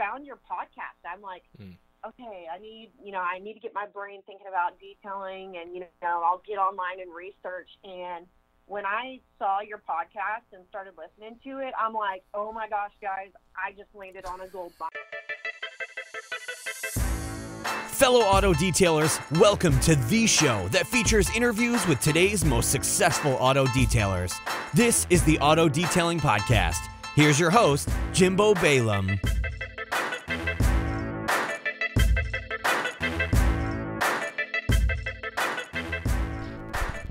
found your podcast. I'm like, okay, I need to get my brain thinking about detailing, and, I'll get online and research. And when I saw your podcast and started listening to it, I'm like, oh my gosh, guys, I just landed on a gold mine. Fellow auto detailers, welcome to the show that features interviews with today's most successful auto detailers. This is the Auto Detailing Podcast. Here's your host, Jimbo Balaam.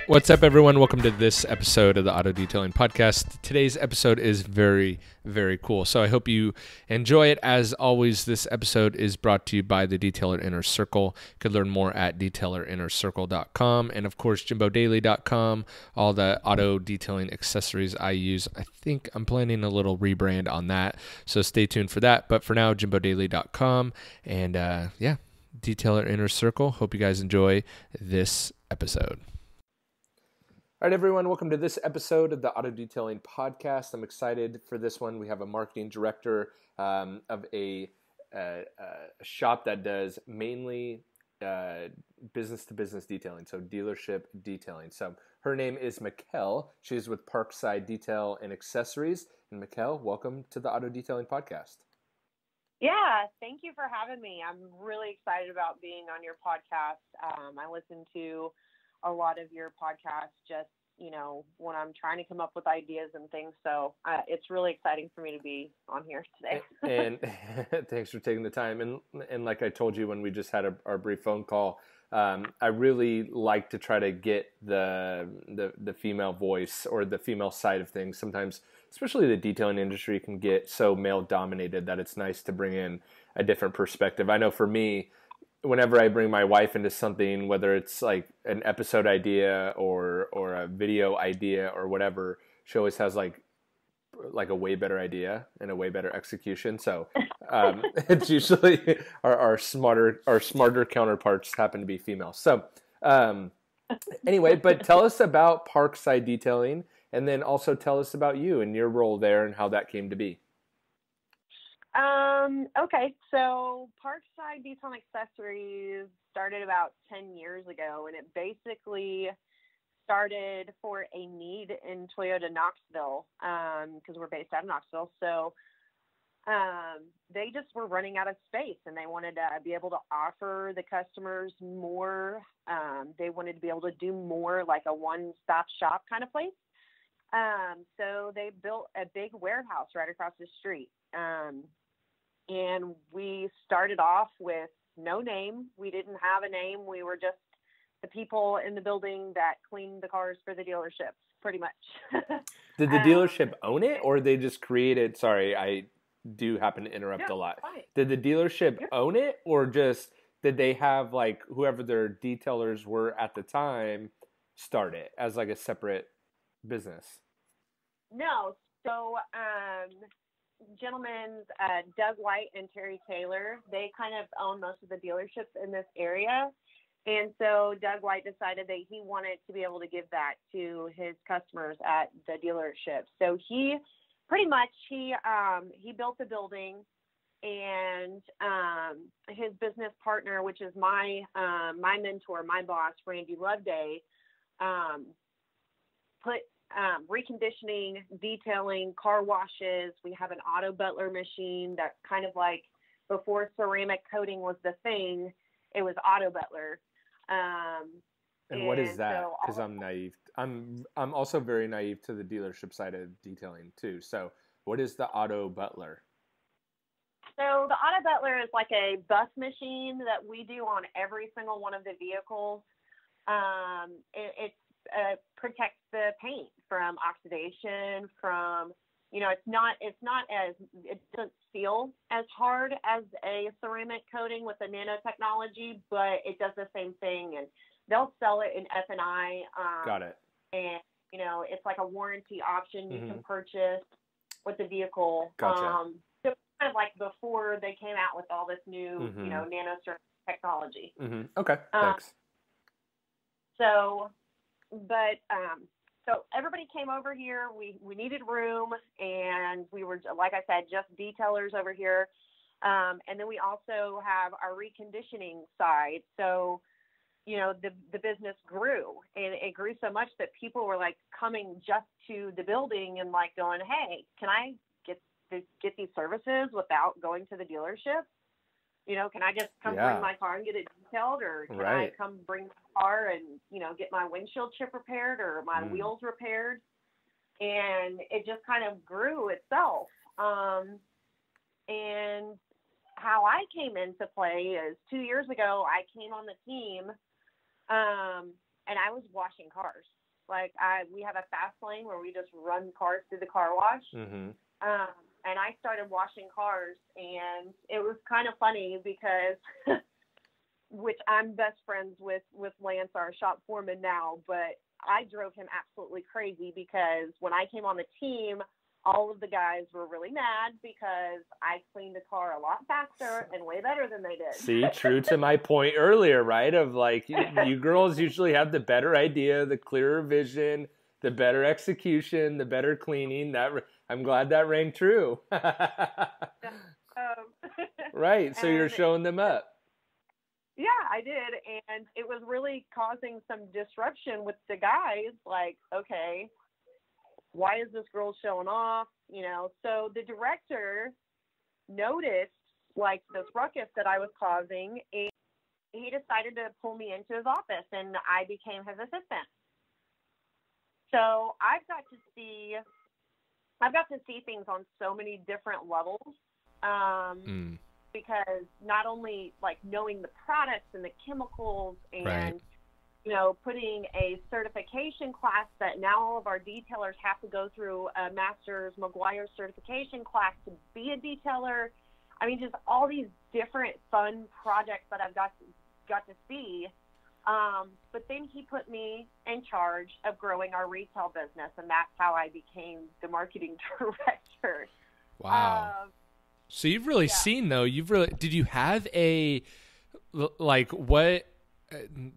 What's up, everyone? Welcome to this episode of the Auto Detailing Podcast. Today's episode is very, very cool, so I hope you enjoy it. As always, this episode is brought to you by the Detailer Inner Circle. You can learn more at detailerinnercircle.com and, of course, jimbodaily.com, all the auto detailing accessories I use. I think I'm planning a little rebrand on that, so stay tuned for that. But for now, jimbodaily.com, and Detailer Inner Circle. Hope you guys enjoy this episode. All right, everyone, welcome to this episode of the Auto Detailing Podcast. I'm excited for this one. We have a marketing director of a shop that does mainly business-to-business detailing, so dealership detailing. So her name is Mikhael. She's with Parkside Detail and Accessories. And Mikhael, welcome to the Auto Detailing Podcast. Yeah, thank you for having me. I'm really excited about being on your podcast. I listen to a lot of your podcasts just, when I'm trying to come up with ideas and things. So it's really exciting for me to be on here today. And thanks for taking the time. And like I told you when we just had our brief phone call, I really like to try to get the female voice or the female side of things. Sometimes, especially the detailing industry, can get so male dominated that it's nice to bring in a different perspective. I know for me, whenever I bring my wife into something, whether it's like an episode idea or a video idea or whatever, she always has like a way better idea and a way better execution. So it's usually our smarter counterparts happen to be female. So anyway, but tell us about Parkside Detailing, and then also tell us about you and your role there and how that came to be. Okay, so Parkside Detail Accessories started about 10 years ago, and it basically started for a need in Toyota Knoxville, because we're based out of Knoxville. So they just were running out of space, and they wanted to be able to offer the customers more. They wanted to be able to do more like a one-stop shop kind of place. So they built a big warehouse right across the street. And we started off with no name. We didn't have a name. We were just the people in the building that cleaned the cars for the dealerships, pretty much. Did the dealership own it, or they just created? Sorry, I do happen to interrupt a lot. Fine. Did the dealership own it, or just did they have like whoever their detailers were at the time start it as like a separate business? No. So, gentlemen, Doug White and Terry Taylor, they kind of own most of the dealerships in this area. And so Doug White decided that he wanted to be able to give that to his customers at the dealership. So he pretty much, he built the building, and his business partner, which is my mentor, my boss, Randy Loveday, put reconditioning, detailing, car washes. We have an auto butler machine that kind of like before ceramic coating was the thing, it was auto butler. And what is that? Because I'm naive. I'm also very naive to the dealership side of detailing too. So what is the auto butler? So the auto butler is like a bus machine that we do on every single one of the vehicles. It protects the paint from oxidation, from, it doesn't seal as hard as a ceramic coating with the nanotechnology, but it does the same thing, and they'll sell it in F&I. Got it. And, it's like a warranty option you can purchase with the vehicle. Gotcha. So kind of like before they came out with all this new, nano technology. Mm-hmm. Okay, thanks. So everybody came over here. We needed room, and we were, like I said, just detailers over here. And then we also have our reconditioning side. So, you know, the business grew, and it grew so much that people were like coming just to the building and like going, hey, can I get these services without going to the dealership? You know, can I just come bring my car and get it detailed, or can I come bring my car and, you know, get my windshield chip repaired or my wheels repaired? And it just kind of grew itself. And how I came into play is 2 years ago, I came on the team, and I was washing cars. Like we have a fast lane where we just run cars through the car wash. And I started washing cars, and it was kind of funny because, which I'm best friends with Lance, our shop foreman now, but I drove him absolutely crazy because when I came on the team, all of the guys were really mad because I cleaned the car a lot faster and way better than they did. See, true to my point earlier, right? Of like, you girls usually have the better idea, the clearer vision, the better execution, the better cleaning. I'm glad that rang true. Right. So you're showing them up. Yeah, I did. And it was really causing some disruption with the guys. Like, okay, why is this girl showing off? You know, so the director noticed like this ruckus that I was causing, and he decided to pull me into his office, and I became his assistant. So I've got to see things on so many different levels, because not only like knowing the products and the chemicals and, you know, putting a certification class that now all of our detailers have to go through a Master's McGuire certification class to be a detailer. I mean, just all these different fun projects that I've got to see. But then he put me in charge of growing our retail business, and that's how I became the marketing director. Wow. So you've really seen, though, did you have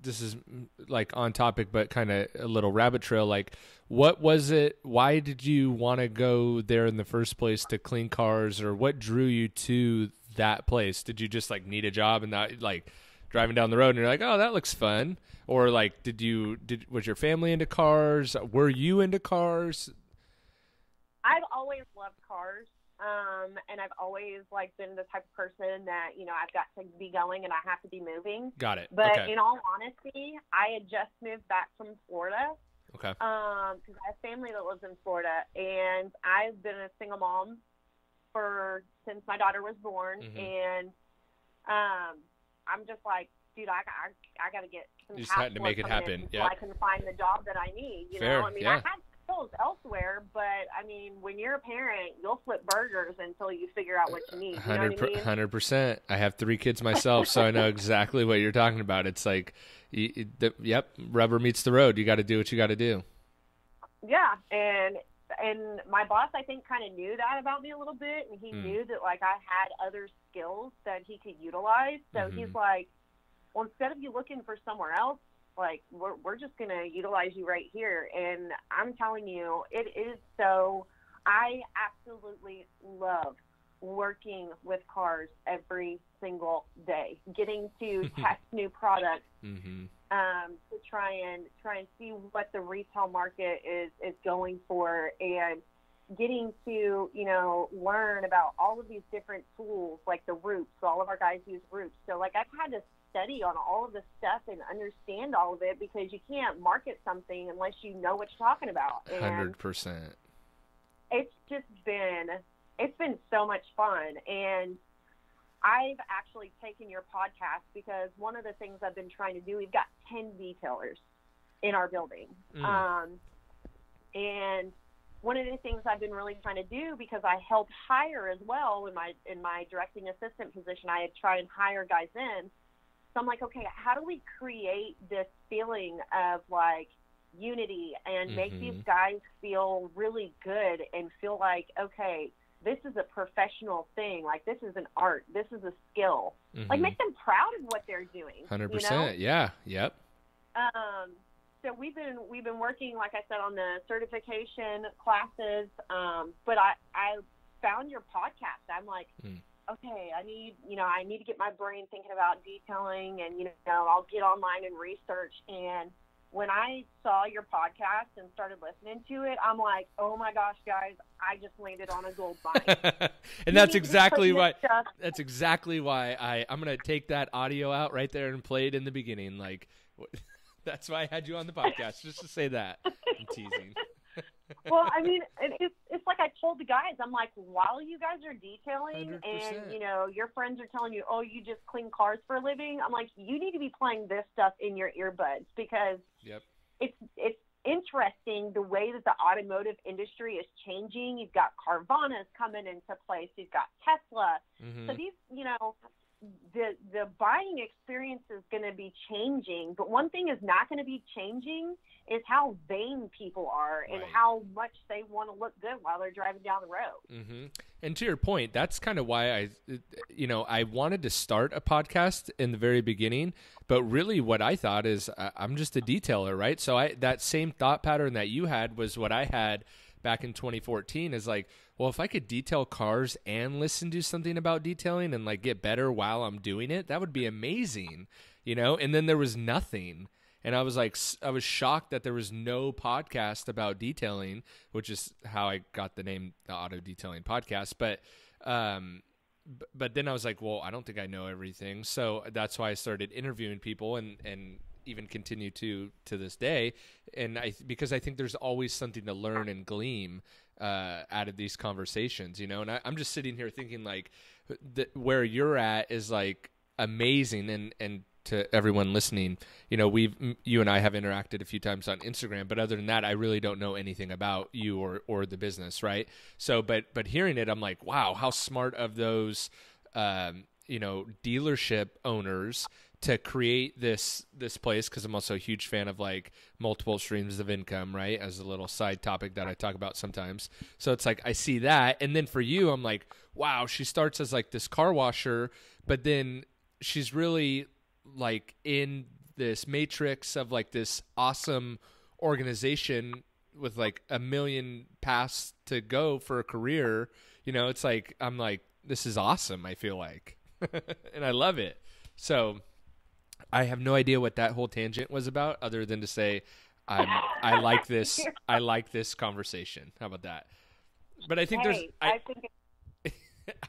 this is like on topic, but kind of a little rabbit trail. Like, what was it? Why did you want to go there in the first place to clean cars, or what drew you to that place? Did you just like need a job and not like driving down the road and you're like, oh, that looks fun? Or like, was your family into cars? Were you into cars? I've always loved cars. And I've always like been the type of person that, you know, I've got to be going and I have to be moving. Got it. But in all honesty, I had just moved back from Florida. Okay. Because I have family that lives in Florida, and I've been a single mom since my daughter was born. And I'm just like, dude, I got to get some. You just had to make it happen. So I can find the job that I need. You know, I mean, I had skills elsewhere, but I mean, when you're a parent, you'll flip burgers until you figure out what you need. You know what I mean? 100%. I have 3 kids myself, so I know exactly what you're talking about. It's like, rubber meets the road. You got to do what you got to do. Yeah, and my boss, I think, kind of knew that about me a little bit, and he knew that like I had other skills that he could utilize. So he's like, well, instead of you looking for somewhere else, like we're just going to utilize you right here. And I'm telling you, it is so, I absolutely love working with cars every single day, getting to test new products, to try and see what the retail market is going for, and getting to, you know, learn about all of these different tools, like the roofs. So all of our guys use roofs. So like I've had to study on all of this stuff and understand all of it, because you can't market something unless you know what you're talking about. And 100%. It's been so much fun. And I've actually taken your podcast because one of the things I've been trying to do, we've got 10 detailers in our building. And one of the things I've been really trying to do, because I helped hire as well in my directing assistant position, I had tried and hire guys in. So I'm like, okay, how do we create this feeling of like unity and make these guys feel really good and feel like, okay, this is a professional thing. Like, this is an art. This is a skill. Like, make them proud of what they're doing. 100%. You know? Yeah. Yep. So we've been working, like I said, on the certification classes. But I found your podcast. I'm like, okay, I need to get my brain thinking about detailing, and, I'll get online and research. And when I saw your podcast and started listening to it, I'm like, oh my gosh, guys, I just landed on a gold mine. And that's exactly why I'm going to take that audio out right there and play it in the beginning. Like, that's why I had you on the podcast, just to say that. I'm teasing. Well, I mean, it's like I told the guys, I'm like, while you guys are detailing 100%. and, your friends are telling you, oh, you just clean cars for a living, I'm like, you need to be playing this stuff in your earbuds, because it's interesting the way that the automotive industry is changing. You've got Carvana's coming into place. You've got Tesla. Mm-hmm. So these, the buying experience is going to be changing, but one thing is not going to be changing is how vain people are and how much they want to look good while they're driving down the road. Mm-hmm. And to your point, that's kind of why I wanted to start a podcast in the very beginning, but really what I thought is I'm just a detailer, right? So that same thought pattern that you had was what I had back in 2014, is like, well, if I could detail cars and listen to something about detailing and like get better while I'm doing it, that would be amazing, And then there was nothing. And I was like, I was shocked that there was no podcast about detailing, which is how I got the name, the Auto Detailing Podcast. But then I was like, well, I don't think I know everything. So that's why I started interviewing people and even continue to this day. And because I think there's always something to learn and glean out of these conversations, And I'm just sitting here thinking like where you're at is like amazing. And to everyone listening, you and I have interacted a few times on Instagram, but other than that, I really don't know anything about you or the business. Right. So, but hearing it, I'm like, wow, how smart of those, dealership owners to create this place. 'Cause I'm also a huge fan of like multiple streams of income, right? As a little side topic that I talk about sometimes. So it's like, I see that. And then for you, I'm like, wow, she starts as like this car washer, but then she's really like in this matrix of like this awesome organization with like a million paths to go for a career. It's like, I'm like, this is awesome. I feel like, and I love it. So I have no idea what that whole tangent was about, other than to say, I like this. I like this conversation. How about that? But I think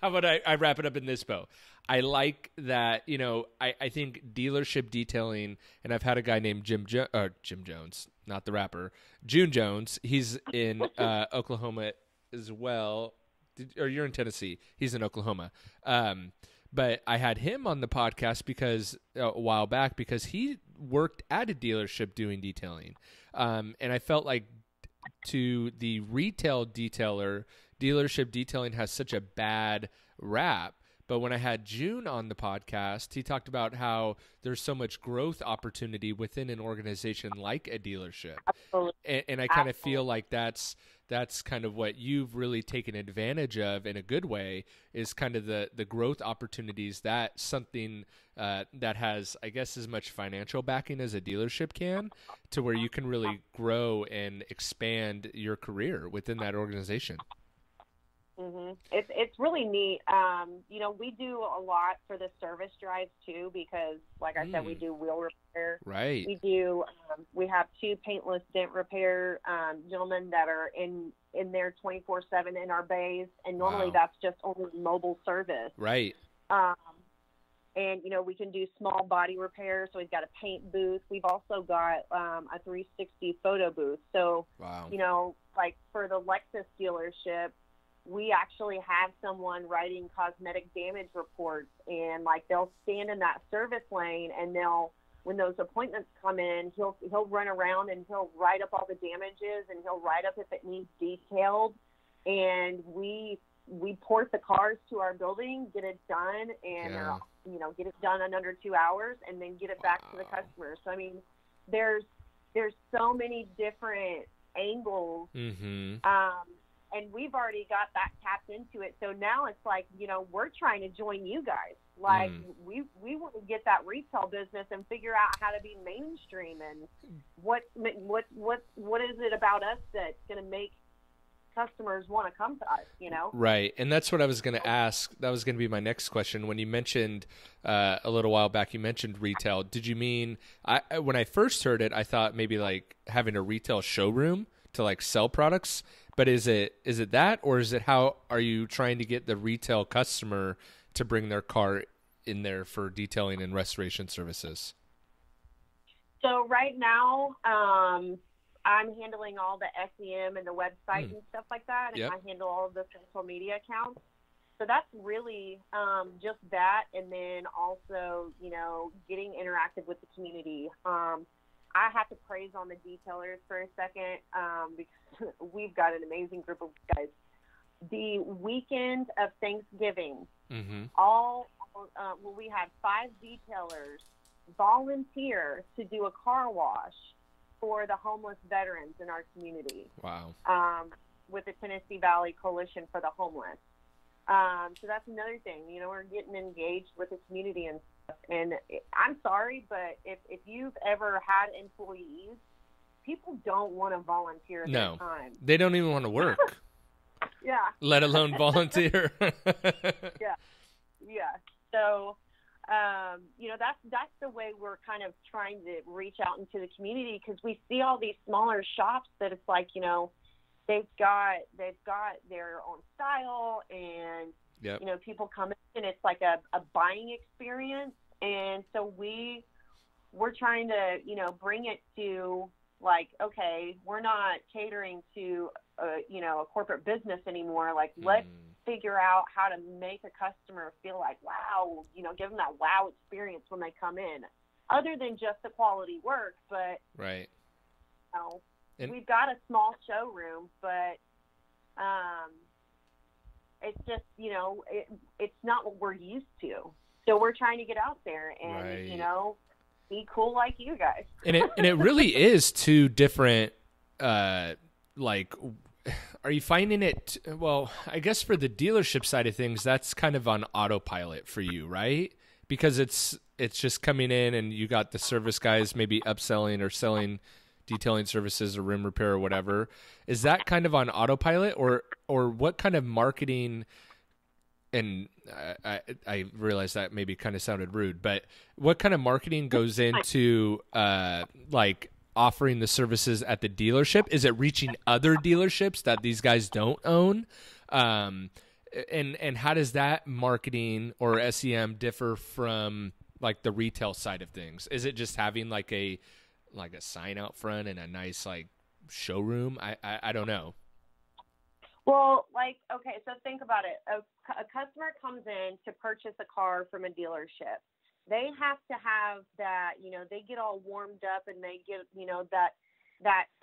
how about I wrap it up in this bow? I like that, I think dealership detailing, and I've had a guy named Jim Jones, not the rapper, June Jones. He's in Oklahoma as well. Or you're in Tennessee. He's in Oklahoma. But I had him on the podcast because a while back, because he worked at a dealership doing detailing. And I felt like to the retail detailer, dealership detailing has such a bad rap. But when I had June on the podcast, he talked about how there's so much growth opportunity within an organization like a dealership. Absolutely. And I kind of feel like that's kind of what you've really taken advantage of in a good way, is kind of the growth opportunities that something that has, I guess, as much financial backing as a dealership can, to where you can really grow and expand your career within that organization. Mm-hmm. It's really neat. We do a lot for the service drives too, because like I said, we do wheel repair. Right. We have two paintless dent repair gentlemen that are in there 24/7 in our bays, and normally that's just only mobile service. Right. And we can do small body repair. So we've got a paint booth. We've also got a 360 photo booth. So like for the Lexus dealership, we actually have someone writing cosmetic damage reports, and like they'll stand in that service lane, and when those appointments come in, he'll run around and he'll write up all the damages, and he'll write up if it needs detailed, and we port the cars to our building, get it done, and get it done in under 2 hours, and then get it back to the customer. So I mean, there's so many different angles. Mm-hmm. And we've already got that tapped into it. So now it's like, we're trying to join you guys. Like we want to get that retail business and figure out how to be mainstream, and what is it about us that's going to make customers want to come to us, you know? Right. And that's what I was going to ask. That was going to be my next question. When you mentioned a little while back, you mentioned retail. Did you mean, when I first heard it, I thought maybe like having a retail showroom to like sell products, but is it that, or is it how are you trying to get the retail customer to bring their car in there for detailing and restoration services? So right now, I'm handling all the SEM and the website and stuff like that, and I handle all of the social media accounts. So that's really just that, and then also, you know, getting interactive with the community. I have to praise on the detailers for a second because we've got an amazing group of guys. The weekend of Thanksgiving, we had 5 detailers volunteer to do a car wash for the homeless veterans in our community. Wow. With the Tennessee Valley Coalition for the Homeless. So that's another thing, you know, we're getting engaged with the community and stuff. And I'm sorry, but if you've ever had employees, people don't want to volunteer their time. They don't even want to work. Yeah. Let alone volunteer. Yeah. So, you know, that's the way we're kind of trying to reach out into the community, because we see all these smaller shops that it's like, you know, they've got their own style, and you know, people come in and it's like a buying experience. And so we're trying to, you know, bring it to like, okay, we're not catering to you know, a corporate business anymore. Like, let's figure out how to make a customer feel like, wow, you know, give them that wow experience when they come in, other than just the quality work. But right, you know, we've got a small showroom, but it's just, you know, it's not what we're used to. So we're trying to get out there and you know, be cool like you guys. and it really is two different like, are you finding it, well, I guess for the dealership side of things, that's kind of on autopilot for you, right? Because it's just coming in and you got the service guys maybe upselling or selling detailing services or rim repair or whatever. Is that kind of on autopilot, or what kind of marketing, and I realize that maybe kind of sounded rude, but what kind of marketing goes into like offering the services at the dealership? Is it reaching other dealerships that these guys don't own? And how does that marketing or SEM differ from like the retail side of things? Is it just having like a sign out front and a nice like showroom? I don't know. Well, like, okay, so think about it. A customer comes in to purchase a car from a dealership. They have to have that, you know, they get all warmed up and they get, you know, that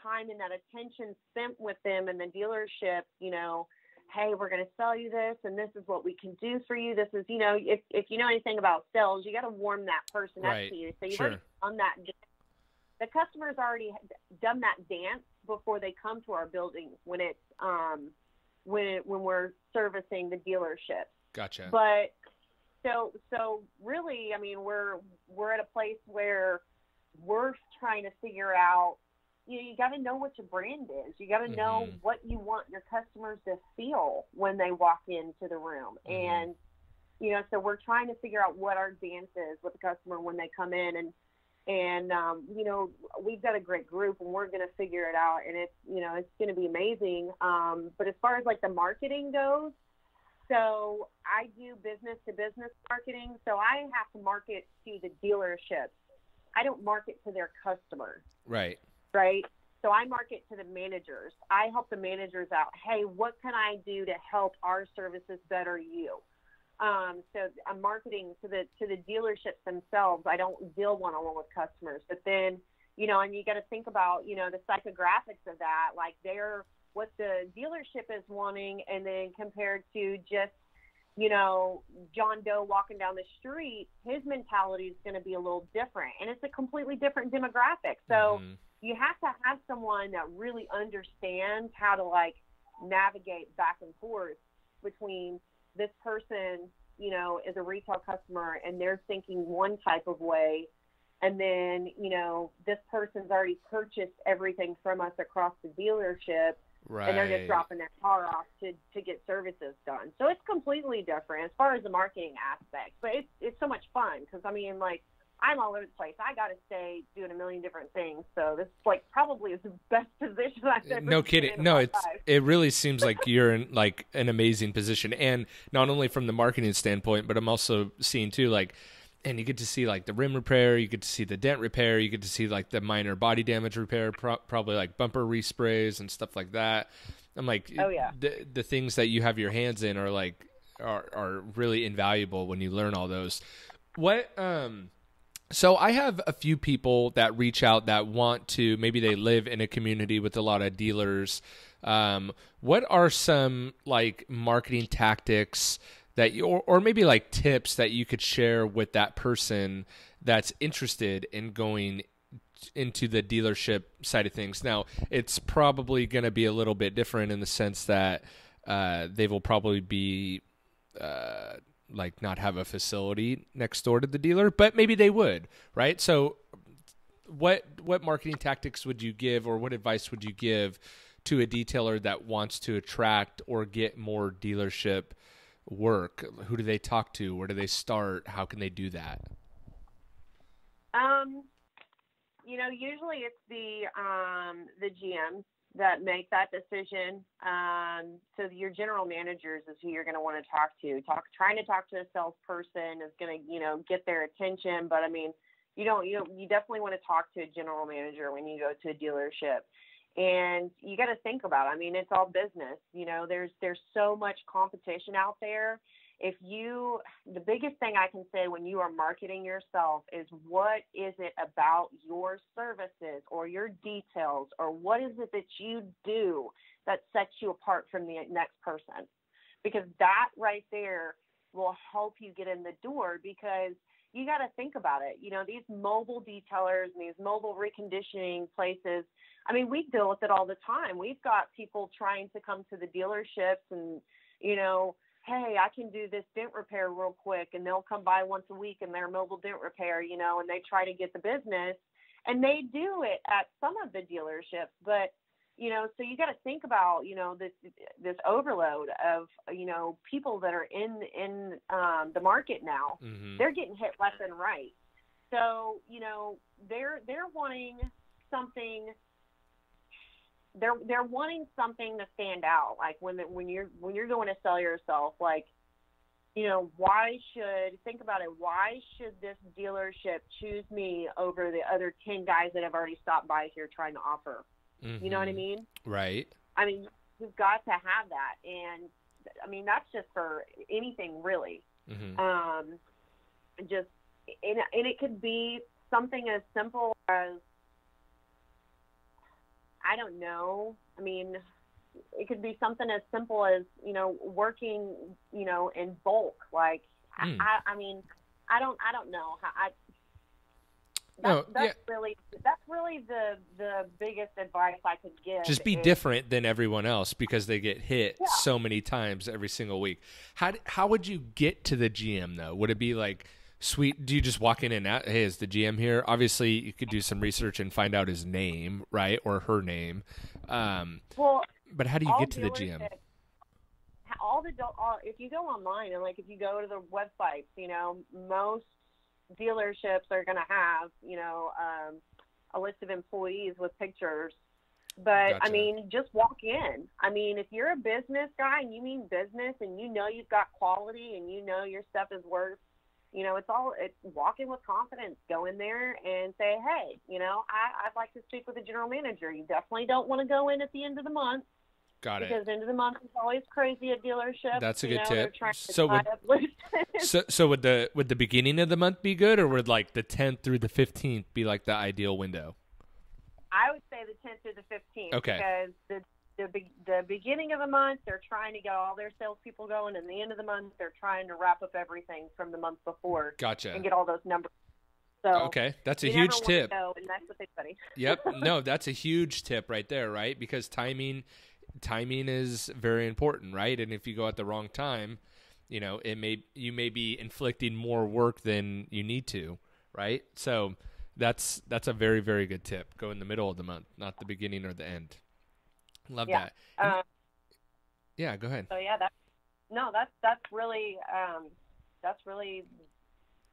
time and that attention spent with them in the dealership, you know, hey, we're going to sell you this, and this is what we can do for you. This is, you know, if you know anything about sales, you got to warm that person up to you. So you've already done that. The customer's already done that dance before they come to our building when it's when we're servicing the dealership. Gotcha. But so really, I mean, we're at a place where we're trying to figure out, you know, you got to know what your brand is. You got to know what you want your customers to feel when they walk into the room. And, you know, so we're trying to figure out what our dance is with the customer when they come in. And you know, we've got a great group and we're going to figure it out. And it's, you know, it's going to be amazing. But as far as like the marketing goes, so I do business to business marketing. So I have to market to the dealerships. I don't market to their customers. Right. So I market to the managers. I help the managers out. Hey, what can I do to help our services better you? So I'm marketing to the dealerships themselves. I don't deal one-on-one with customers. But then, you know, and you got to think about, you know, the psychographics of that, like what the dealership is wanting, and then compared to just, you know, John Doe walking down the street, his mentality is going to be a little different, and it's a completely different demographic. So you have to have someone that really understands how to like navigate back and forth between this person, you know, is a retail customer and they're thinking one type of way, and then, you know, this person's already purchased everything from us across the dealership. Right. And they're just dropping their car off to get services done. So it's completely different as far as the marketing aspect. But it's so much fun because, I mean, like, I'm all over the place. I got to stay doing a million different things. So this, like, probably is the best position I've ever No kidding. been in No, my life. it really seems like you're in like an amazing position, and not only from the marketing standpoint, but I'm also seeing too, like, and you get to see like the rim repair, you get to see the dent repair, you get to see like the minor body damage repair, probably like bumper resprays and stuff like that. I'm like, oh yeah, the things that you have your hands in are like are really invaluable when you learn all those. What So I have a few people that reach out that want to, maybe they live in a community with a lot of dealers. What are some like marketing tactics that you, or maybe like tips that you could share with that person that's interested in going into the dealership side of things? Now, it's probably going to be a little bit different in the sense that they will probably be like not have a facility next door to the dealer, but maybe they would, right? So what marketing tactics would you give, or what advice would you give to a detailer that wants to attract or get more dealership work? Who do they talk to? Where do they start? How can they do that? You know, usually it's the GMs that make that decision. So your general managers is who you're going to want to talk to. Trying to talk to a salesperson is going to, you know, get their attention. But I mean, you definitely want to talk to a general manager when you go to a dealership. And you got to think about it. I mean, it's all business. You know, there's so much competition out there. The biggest thing I can say when you are marketing yourself is, what is it about your services or your details, or what is it that you do that sets you apart from the next person? Because that right there will help you get in the door, because you got to think about it. You know, these mobile detailers and these mobile reconditioning places, I mean, we deal with it all the time. We've got people trying to come to the dealerships and, you know, hey, I can do this dent repair real quick, and they'll come by once a week in their mobile dent repair, you know, and they try to get the business, and they do it at some of the dealerships. But, you know, so you got to think about, you know, this overload of, you know, people that are in the market now. Mm-hmm. They're getting hit left and right. So, you know, they're wanting something. They're wanting something to stand out. Like when you're going to sell yourself, like, you know, why should this dealership choose me over the other 10 guys that have already stopped by here trying to offer? Mm-hmm. You know what I mean? Right. I mean, you've got to have that. And I mean, that's just for anything really. Mm-hmm. And it could be something as simple as, I don't know. I mean, it could be something as simple as, you know, working, you know, in bulk. Like, I mean, I don't know. That's really the biggest advice I could give. Just be different than everyone else, because they get hit so many times every single week. How would you get to the GM though? Would it be like, sweet, do you just walk in and out, hey, is the GM here? Obviously, you could do some research and find out his name, right, or her name. But how do you get to the GM? If you go online and, like, if you go to the websites, you know, most dealerships are going to have, you know, a list of employees with pictures. But, gotcha. I mean, just walk in. I mean, if you're a business guy and you mean business and you know you've got quality and you know your stuff is worth, you know, it's walk in with confidence. Go in there and say, hey, you know, I'd like to speak with the general manager. You definitely don't want to go in at the end of the month. Got it. Because the end of the month is always crazy at dealerships. That's a good tip. So would the beginning of the month be good, or would like the 10th through the 15th be like the ideal window? I would say the 10th through the 15th. Okay. Because the beginning of the month, they're trying to get all their salespeople going, and the end of the month, they're trying to wrap up everything from the month before. Gotcha. And get all those numbers. So okay, that's a huge tip. And that's what they study. Yep. No, that's a huge tip right there, right? Because timing is very important, right? And if you go at the wrong time, you know, you may be inflicting more work than you need to, right? So that's a very, very good tip. Go in the middle of the month, not the beginning or the end. Love Yeah. that. Yeah, go ahead. So yeah, that's really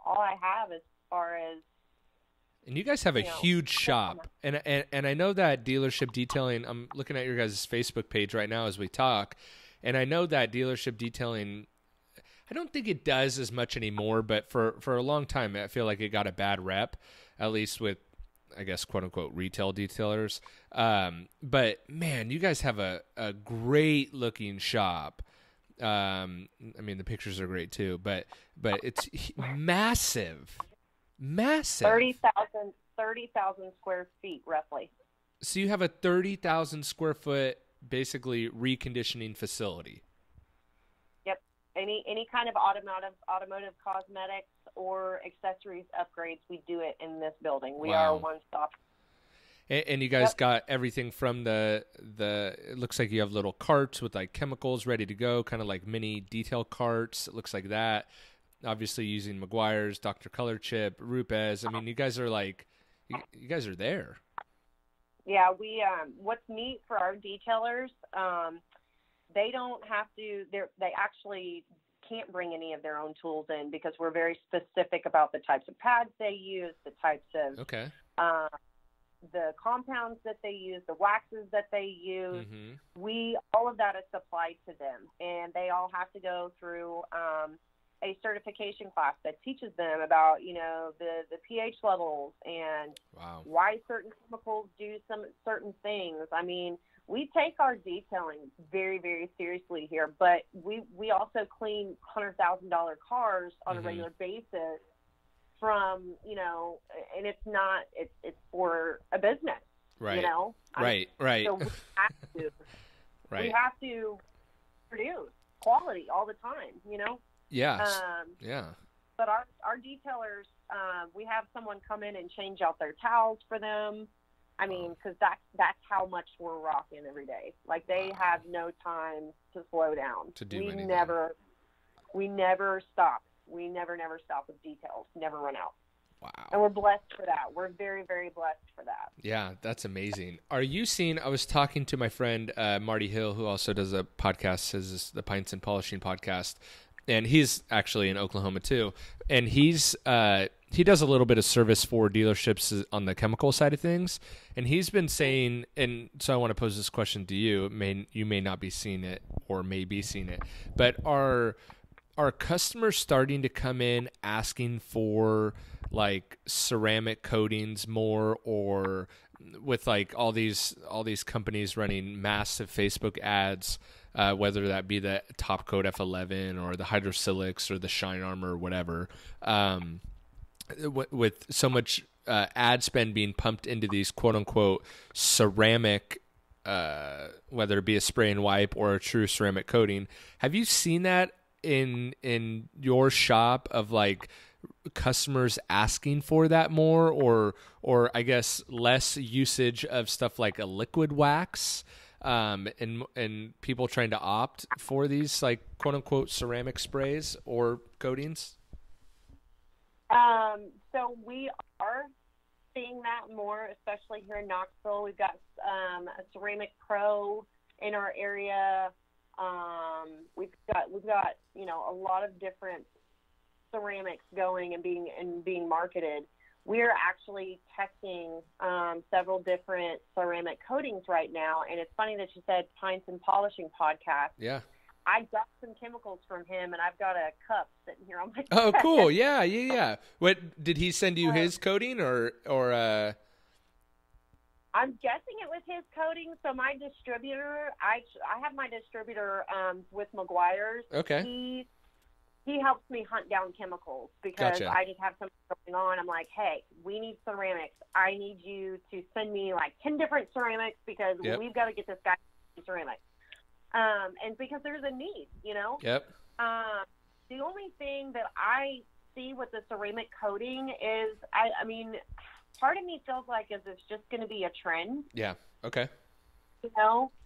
all I have as far as. And you guys have a huge shop, and I know that dealership detailing. I'm looking at your guys' Facebook page right now as we talk, and I know that dealership detailing. I don't think it does as much anymore, but for a long time, I feel like it got a bad rep, at least with, I guess, quote unquote, retail detailers. But man, you guys have a great looking shop. I mean, the pictures are great too, but it's massive. 30,000 square feet, roughly. So you have a 30,000 square foot, basically reconditioning facility. Yep. Any kind of automotive cosmetics or accessories upgrades, we do it in this building. We are one stop. And you guys got everything from the. It looks like you have little carts with like chemicals ready to go, kind of like mini detail carts. It looks like that. Obviously using Meguiar's, Dr. Color Chip, Rupes. I mean, you guys are like, you guys are there. Yeah, we. What's neat for our detailers, they don't have to. They actually can't bring any of their own tools in because we're very specific about the types of pads they use, the types of the compounds that they use, the waxes that they use. All of that is supplied to them, and they all have to go through a certification class that teaches them about, the pH levels and why certain chemicals do some certain things. I mean, we take our detailing very, very seriously here, but we also clean $100,000 cars on a regular basis from, and it's not, it's for a business, right. Right. So we have to, we have to produce quality all the time, Yes. But our detailers, we have someone come in and change out their towels for them. I mean, because that's how much we're rocking every day. Like, they have no time to slow down. To do anything. We never stop. We never stop with details. Never run out. Wow. And we're blessed for that. We're very, very blessed for that. Yeah, that's amazing. Are you seeing, I was talking to my friend Marty Hill, who also does a podcast, the Pints and Polishing podcast, and he's actually in Oklahoma too. And he does a little bit of service for dealerships on the chemical side of things. And he's been saying, and so I want to pose this question to you. You may not be seeing it or may be seeing it, but are customers starting to come in asking for like ceramic coatings more, or with like all these companies running massive Facebook ads, whether that be the Top Coat F11 or the Hydrosilics or the Shine Armor or whatever, with so much ad spend being pumped into these quote unquote ceramic, whether it be a spray and wipe or a true ceramic coating. Have you seen that in your shop, of like customers asking for that more, or I guess less usage of stuff like a liquid wax, and people trying to opt for these like quote unquote ceramic sprays or coatings? So we are seeing that more, especially here in Knoxville. We've got a Ceramic Pro in our area. We've got a lot of different ceramics going and being marketed. We're actually testing several different ceramic coatings right now, and it's funny that you said Pints and Polishing podcast. Yeah. I got some chemicals from him, and I've got a cup sitting here on my desk. Oh, cool. Yeah. What, did he send you his coating or I'm guessing it was his coating. So my distributor, I have my distributor with Meguiar's. Okay. He helps me hunt down chemicals because Gotcha. I just have something going on. I'm like, hey, we need ceramics. I need you to send me like 10 different ceramics because we've got to get this guy ceramics. And because there's a need, Yep. The only thing that I see with the ceramic coating is, I mean, part of me feels like it's just going to be a trend. Yeah. Okay. Because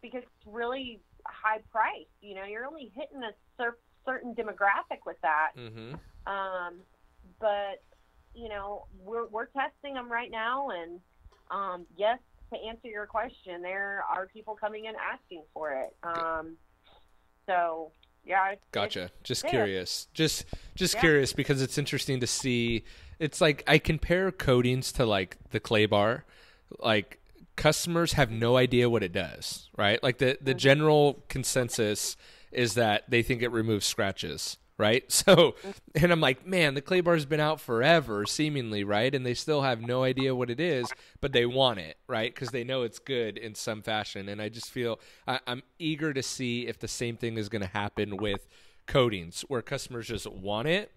it's really high priced. You're only hitting a certain demographic with that. Mm-hmm. But we're testing them right now, and yes, to answer your question, there are people coming in asking for it. So yeah. Gotcha. Just there. curious. Just curious because it's interesting to see. It's like I compare coatings to like the clay bar. Like customers have no idea what it does, right? Like the general consensus is that they think it removes scratches, right? So, and I'm like, man, the clay bar's been out forever, seemingly, right? And they still have no idea what it is, but they want it, right? Because they know it's good in some fashion. And I just feel I'm eager to see if the same thing is going to happen with coatings, where customers just want it.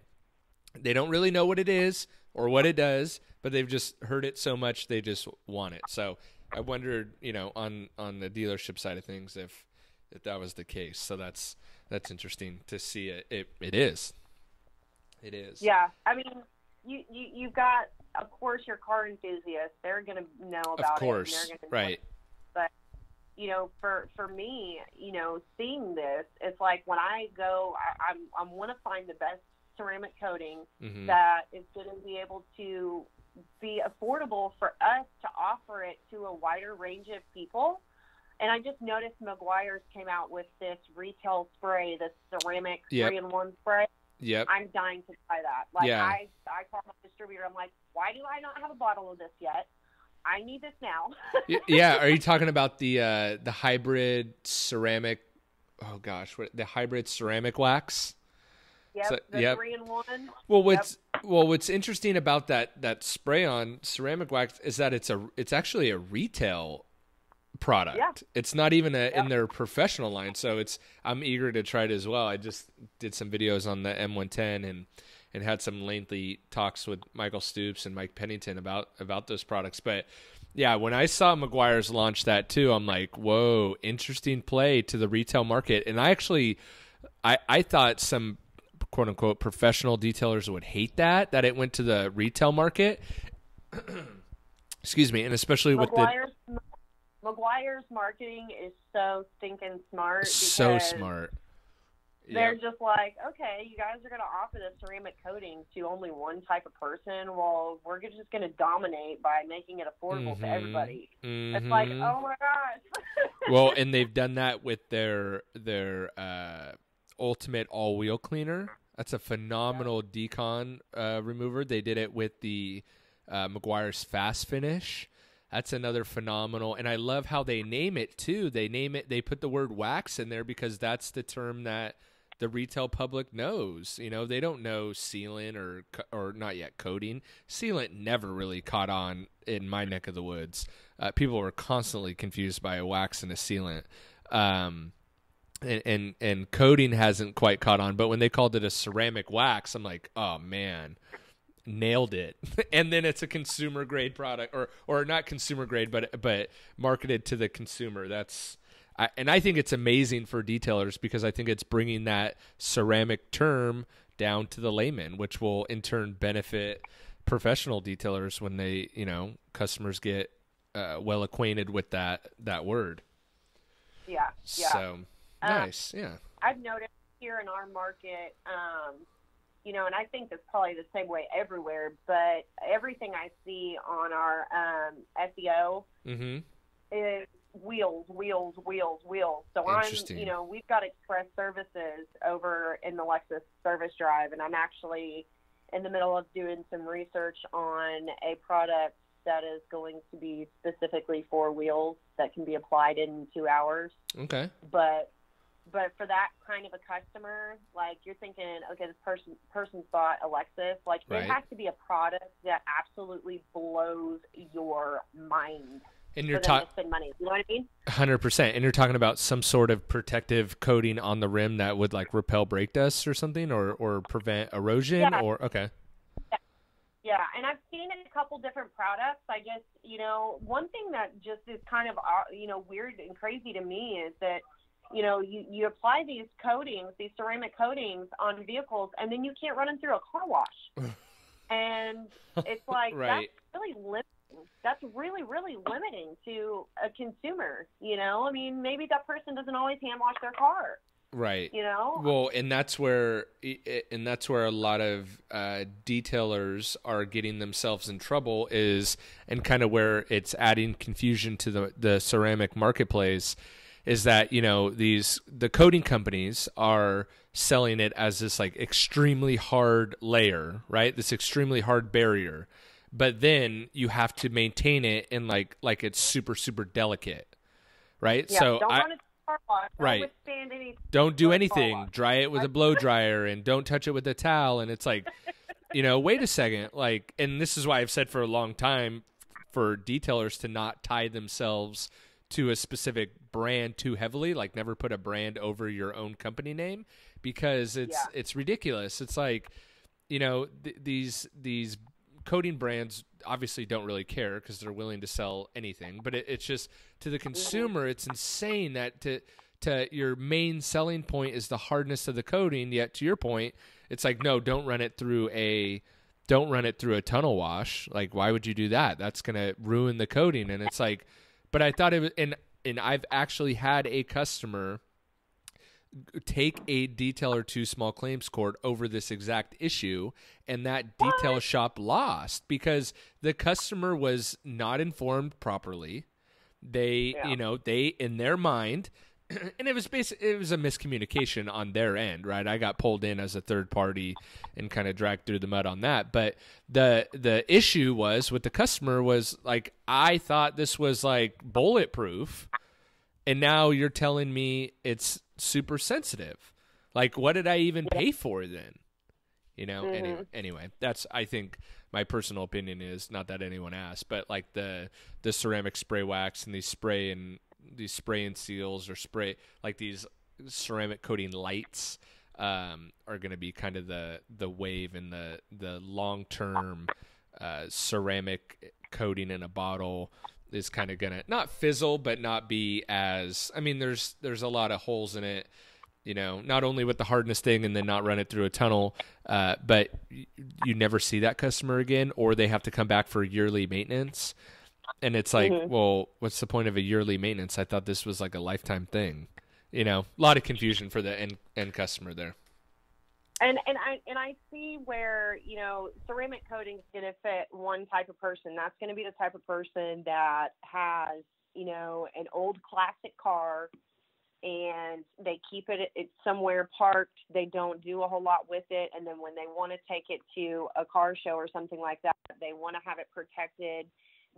They don't really know what it is or what it does, but they've just heard it so much they just want it. So I wondered, on the dealership side of things, if that was the case. So that's interesting to see it. It is. Yeah. I mean, you've got, of course, your car enthusiasts. They're going to know about it. Of course. Right. But, for me, seeing this, it's like when I go, I want to find the best ceramic coating that is going to be able to be affordable for us to offer it to a wider range of people. And I just noticed Meguiar's came out with this retail spray, this ceramic 3-in-1 spray. Yep. I'm dying to try that. Like I call my distributor. I'm like, why do I not have a bottle of this yet? I need this now. Yeah. Are you talking about the hybrid ceramic? Oh gosh, the hybrid ceramic wax? Yep, so, the 3-in-1. Well, what's interesting about that spray on ceramic wax is that it's actually a retail product. Yeah. It's not even in their professional line, so I'm eager to try it as well. I just did some videos on the M110 and had some lengthy talks with Michael Stoops and Mike Pennington about those products. But yeah, when I saw Meguiar's launch that too, I'm like, whoa, interesting play to the retail market. And I thought some quote unquote professional detailers would hate that it went to the retail market. Excuse me. And especially with Meguiar's marketing is so stinking smart. So smart. They're just like, okay, you guys are going to offer this ceramic coating to only one type of person. Well, we're just going to dominate by making it affordable to everybody. It's like, oh my gosh. Well, and they've done that with their ultimate all-wheel cleaner. That's a phenomenal decon remover. They did it with the Meguiar's Fast Finish. That's another phenomenal, and I love how they name it too. They put the word wax in there because that's the term that the retail public knows. They don't know sealant or not yet coating. Sealant never really caught on in my neck of the woods. People were constantly confused by a wax and a sealant. And coating hasn't quite caught on, but when they called it a ceramic wax, I'm like, oh man, nailed it. And then it's a consumer grade product, or not consumer grade, but marketed to the consumer. And I think it's amazing for detailers because I think it's bringing that ceramic term down to the layman, which will in turn benefit professional detailers when they, customers get well acquainted with that word. Yeah. So nice. Yeah. I've noticed here in our market, and I think it's probably the same way everywhere, but everything I see on our SEO is wheels. So we've got express services over in the Lexus service drive, and I'm actually in the middle of doing some research on a product that is going to be specifically for wheels that can be applied in 2 hours. Okay. But for that kind of a customer, like you're thinking, okay, this person's bought a Lexus. Like right. It has to be a product that absolutely blows your mind. And you're talking spend money. You know what I mean? 100%. And you're talking about some sort of protective coating on the rim that would like repel brake dust or something, or prevent erosion, or okay. Yeah, and I've seen a couple different products. I just, one thing that just is kind of, weird and crazy to me is that, you apply these coatings, these ceramic coatings on vehicles, and then you can't run them through a car wash. And it's like, right. That's really limiting. That's really, really limiting to a consumer, I mean, maybe that person doesn't always hand wash their car. Right. You know? Well, and that's where a lot of detailers are getting themselves in trouble and kind of where it's adding confusion to the ceramic marketplace is that, the coating companies are selling it as this like extremely hard layer, right? This extremely hard barrier. But then you have to maintain it in like it's super, super delicate. Right? Yeah, So don't run it car wash. Right. Don't withstand anything. Don't do anything. Dry it with a blow dryer and don't touch it with a towel. And it's like, wait a second. Like, and this is why I've said for a long time for detailers to not tie themselves to a specific brand too heavily. Like, never put a brand over your own company name because it's ridiculous. It's like, these coating brands obviously don't really care because they're willing to sell anything, but it's just to the consumer, it's insane that to your main selling point is the hardness of the coating. Yet to your point, it's like, no, don't run it through a tunnel wash. Like, why would you do that? That's going to ruin the coating. And it's like, but I thought it was, and I've actually had a customer take a detailer to small claims court over this exact issue, and that detail shop lost because the customer was not informed properly. They, they in their mind, and it was a miscommunication on their end, right? I got pulled in as a third party and kind of dragged through the mud on that. But the issue was with the customer was like, I thought this was like bulletproof, and now you're telling me it's super sensitive. Like, what did I even pay for then? Anyway, that's, I think my personal opinion is, not that anyone asked, but like the ceramic spray wax and these spray and seals or spray, like these ceramic coating lights, are going to be kind of the wave in the long-term, ceramic coating in a bottle is kind of going to not fizzle, but not be as, I mean, there's a lot of holes in it, not only with the hardness thing and then not run it through a tunnel, but you never see that customer again, or they have to come back for yearly maintenance. And it's like, well, what's the point of a yearly maintenance? I thought this was like a lifetime thing, a lot of confusion for the end customer there. And I see where, ceramic coating is going to fit one type of person. That's going to be the type of person that has, an old classic car and they keep it's somewhere parked. They don't do a whole lot with it. And then when they want to take it to a car show or something like that, they want to have it protected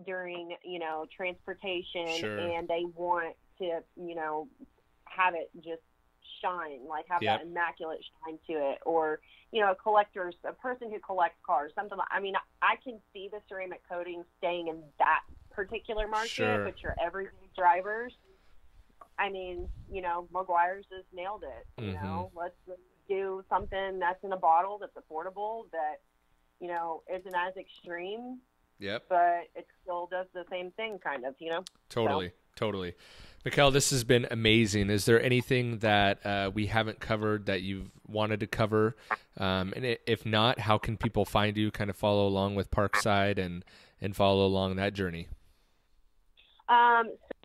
during, transportation. Sure. And they want to, have it just shine, like have that immaculate shine to it, or a person who collects cars, something like, I mean, I can see the ceramic coating staying in that particular market. Sure. But your everyday drivers, I mean, McGuire's has nailed it. Let's do something that's in a bottle that's affordable, that isn't as extreme. Yep. But it still does the same thing, kind of. Totally. Mikhael, this has been amazing. Is there anything that we haven't covered that you've wanted to cover? And if not, how can people find you, kind of follow along with Parkside and follow along that journey?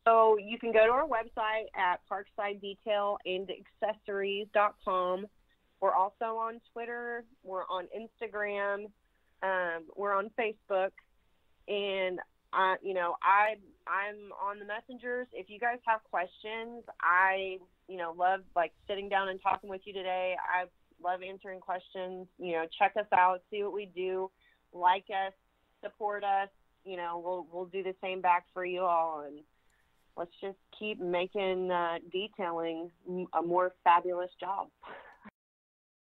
So you can go to our website at parksidedetailandaccessories.com. We're also on Twitter. We're on Instagram. We're on Facebook. And I'm on the messengers. If you guys have questions, I, love like sitting down and talking with you today. I love answering questions. Check us out, see what we do, like us, support us. We'll do the same back for you all, and let's just keep making detailing a more fabulous job.